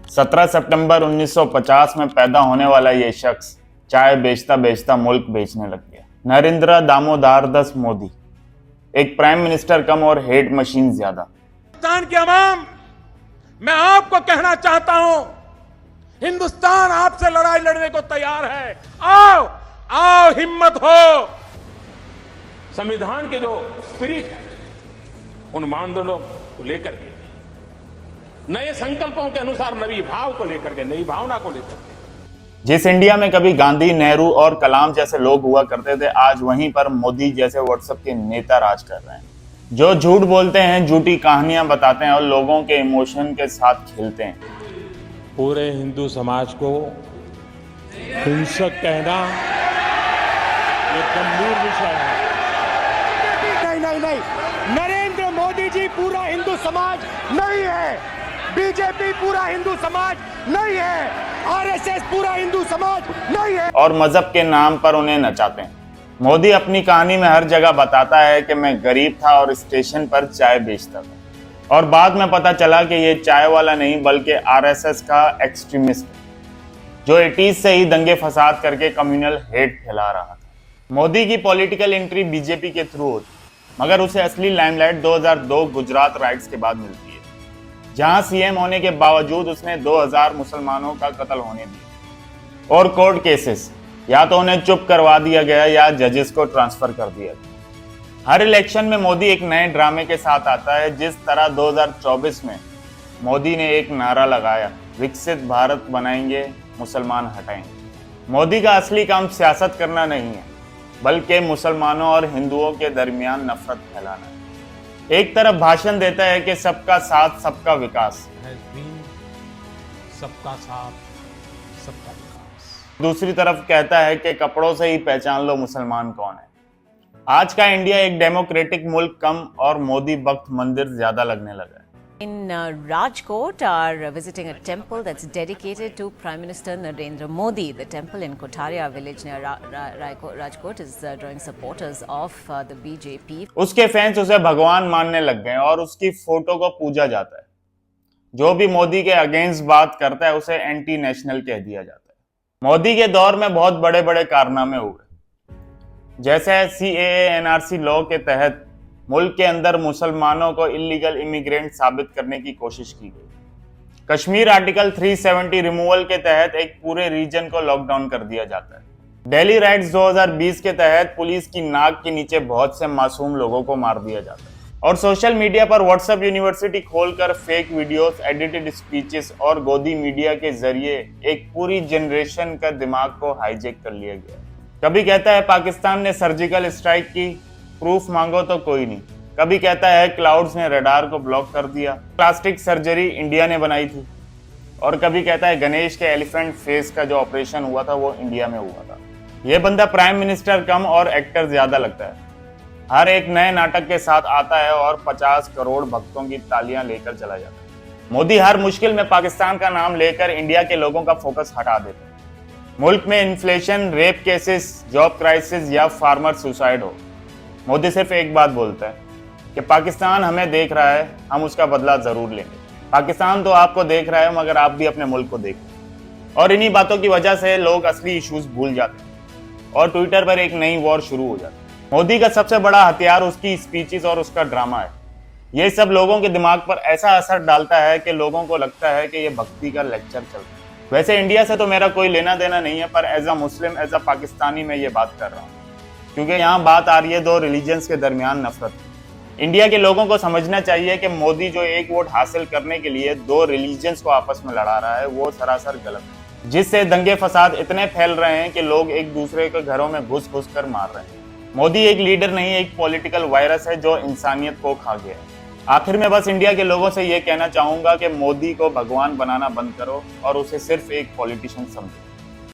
17 सितंबर 1950 में पैदा होने वाला ये शख्स चाय बेचता बेचता मुल्क बेचने लग गया। नरेंद्र दामोदर दास मोदी, एक प्राइम मिनिस्टर कम और हेट मशीन ज्यादा। हिंदुस्तान की अवाम, मैं आपको कहना चाहता हूं, हिंदुस्तान आपसे लड़ाई लड़ने को तैयार है। आओ आओ, हिम्मत हो। संविधान के जो स्पिरिट है, उन मानदंडों को लेकर के, नए संकल्पों के अनुसार, नई भाव को लेकर के, नई भावना को लेकर के, जिस इंडिया में कभी गांधी, नेहरू और कलाम जैसे लोग हुआ करते थे, आज वहीं पर मोदी जैसे व्हाट्सएप के नेता राज कर रहे हैं, जो झूठ बोलते हैं, झूठी कहानियां बताते हैं और लोगों के इमोशन के साथ खेलते हैं। पूरे हिंदू समाज को हिंसक कहना ये गंभीर विषय है। नहीं, नरेंद्र मोदी जी पूरा हिंदू समाज नहीं है, बीजेपी पूरा हिंदू समाज नहीं है, आरएसएस पूरा हिंदू समाज नहीं है। और मजहब के नाम पर उन्हें नचाते हैं। मोदी अपनी कहानी में हर जगह बताता है कि मैं गरीब था और स्टेशन पर चाय बेचता था, और बाद में पता चला कि ये चाय वाला नहीं बल्कि आरएसएस का एक्सट्रीमिस्ट है, जो 80s से ही दंगे फसाद करके कम्युनल हेट फैला रहा था। मोदी की पॉलिटिकल एंट्री बीजेपी के थ्रू होती, मगर उसे असली लाइमलाइट 2002 गुजरात राइट्स के बाद मिलती है, जहां सीएम होने के बावजूद उसने 2000 मुसलमानों का कत्ल होने दिया, और कोर्ट केसेस, या तो उन्हें चुप करवा दिया गया या जजेस को ट्रांसफर कर दिया गया। हर इलेक्शन में मोदी एक नए ड्रामे के साथ आता है। जिस तरह 2024 में मोदी ने एक नारा लगाया, विकसित भारत बनाएंगे, मुसलमान हटाएंगे। मोदी का असली काम सियासत करना नहीं है, बल्कि मुसलमानों और हिंदुओं के दरमियान नफरत फैलाना है। एक तरफ भाषण देता है कि सबका साथ सबका विकास, सबका साथ सबका विकास, दूसरी तरफ कहता है कि कपड़ों से ही पहचान लो मुसलमान कौन है। आज का इंडिया एक डेमोक्रेटिक मुल्क कम और मोदी भक्त मंदिर ज्यादा लगने लगा है। In Rajkot are visiting a temple that's dedicated to Prime Minister Narendra Modi. The temple in Kotaria village near Rajkot is drawing supporters of the BJP. उसके फैंस उसे भगवान मानने लग गए और उसकी फोटो को पूजा जाता है। जो भी मोदी के अगेंस्ट बात करता है उसे एंटी नेशनल कह दिया जाता है। मोदी के दौर में बहुत बड़े बड़े कारनामे हुए, जैसे CAA NRC लॉ के तहत मुल्क के अंदर मुसलमानों को इलीगल इमिग्रेंट साबित करने की कोशिश की गई। कश्मीर आर्टिकल 370 रिमूवल के तहत एक पूरे रीजन को लॉकडाउन कर दिया जाता है। दिल्ली राइट्स 2020 के तहत पुलिस की नाक के नीचे बहुत से मासूम लोगों को मार दिया जाता है। और सोशल मीडिया पर व्हाट्सएप यूनिवर्सिटी खोलकर फेक वीडियोस, एडिटेड स्पीचेस और गोदी मीडिया के जरिए एक पूरी जनरेशन का दिमाग को हाईजेक कर लिया गया। कभी कहता है पाकिस्तान ने सर्जिकल स्ट्राइक की, प्रूफ मांगो तो कोई नहीं। कभी कहता है क्लाउड्स ने रडार को ब्लॉक कर दिया, प्लास्टिक सर्जरी इंडिया ने बनाई थी। और कभी कहता है गणेश के एलिफेंट फेस का जो ऑपरेशन हुआ था वो इंडिया में हुआ था। ये बंदा प्राइम मिनिस्टर कम और एक्टर ज्यादा लगता है। हर एक नए नाटक के साथ आता है और 50 करोड़ भक्तों की तालियां लेकर चला जाता है। मोदी हर मुश्किल में पाकिस्तान का नाम लेकर इंडिया के लोगों का फोकस हटा देता है। मुल्क में inflation, rape cases, job crisis या फार्मर सुसाइड हो, मोदी सिर्फ एक बात बोलता है कि पाकिस्तान हमें देख रहा है, हम उसका बदला जरूर लेंगे। पाकिस्तान तो आपको देख रहा है, मगर आप भी अपने मुल्क को देखो। और इन्हीं बातों की वजह से लोग असली इश्यूज भूल जाते हैं और ट्विटर पर एक नई वॉर शुरू हो जाती है। मोदी का सबसे बड़ा हथियार उसकी स्पीचेस और उसका ड्रामा है। ये सब लोगों के दिमाग पर ऐसा असर डालता है कि लोगों को लगता है कि ये भक्ति का लेक्चर चल रहा है। वैसे इंडिया से तो मेरा कोई लेना देना नहीं है, पर as a Muslim, as a Pakistani मैं ये बात कर रहा हूँ, क्योंकि यहाँ बात आ रही है दो रिलीजन्स के दरमियान नफरत। इंडिया के लोगों को समझना चाहिए कि मोदी जो एक वोट हासिल करने के लिए दो रिलीजन्स को आपस में लड़ा रहा है वो सरासर गलत है, जिससे दंगे फसाद इतने फैल रहे हैं कि लोग एक दूसरे के घरों में घुस घुस कर मार रहे हैं। मोदी एक लीडर नहीं, एक पॉलिटिकल वायरस है जो इंसानियत को खा गया है। आखिर में बस इंडिया के लोगों से ये कहना चाहूंगा कि मोदी को भगवान बनाना बंद करो और उसे सिर्फ एक पॉलिटिशियन समझो।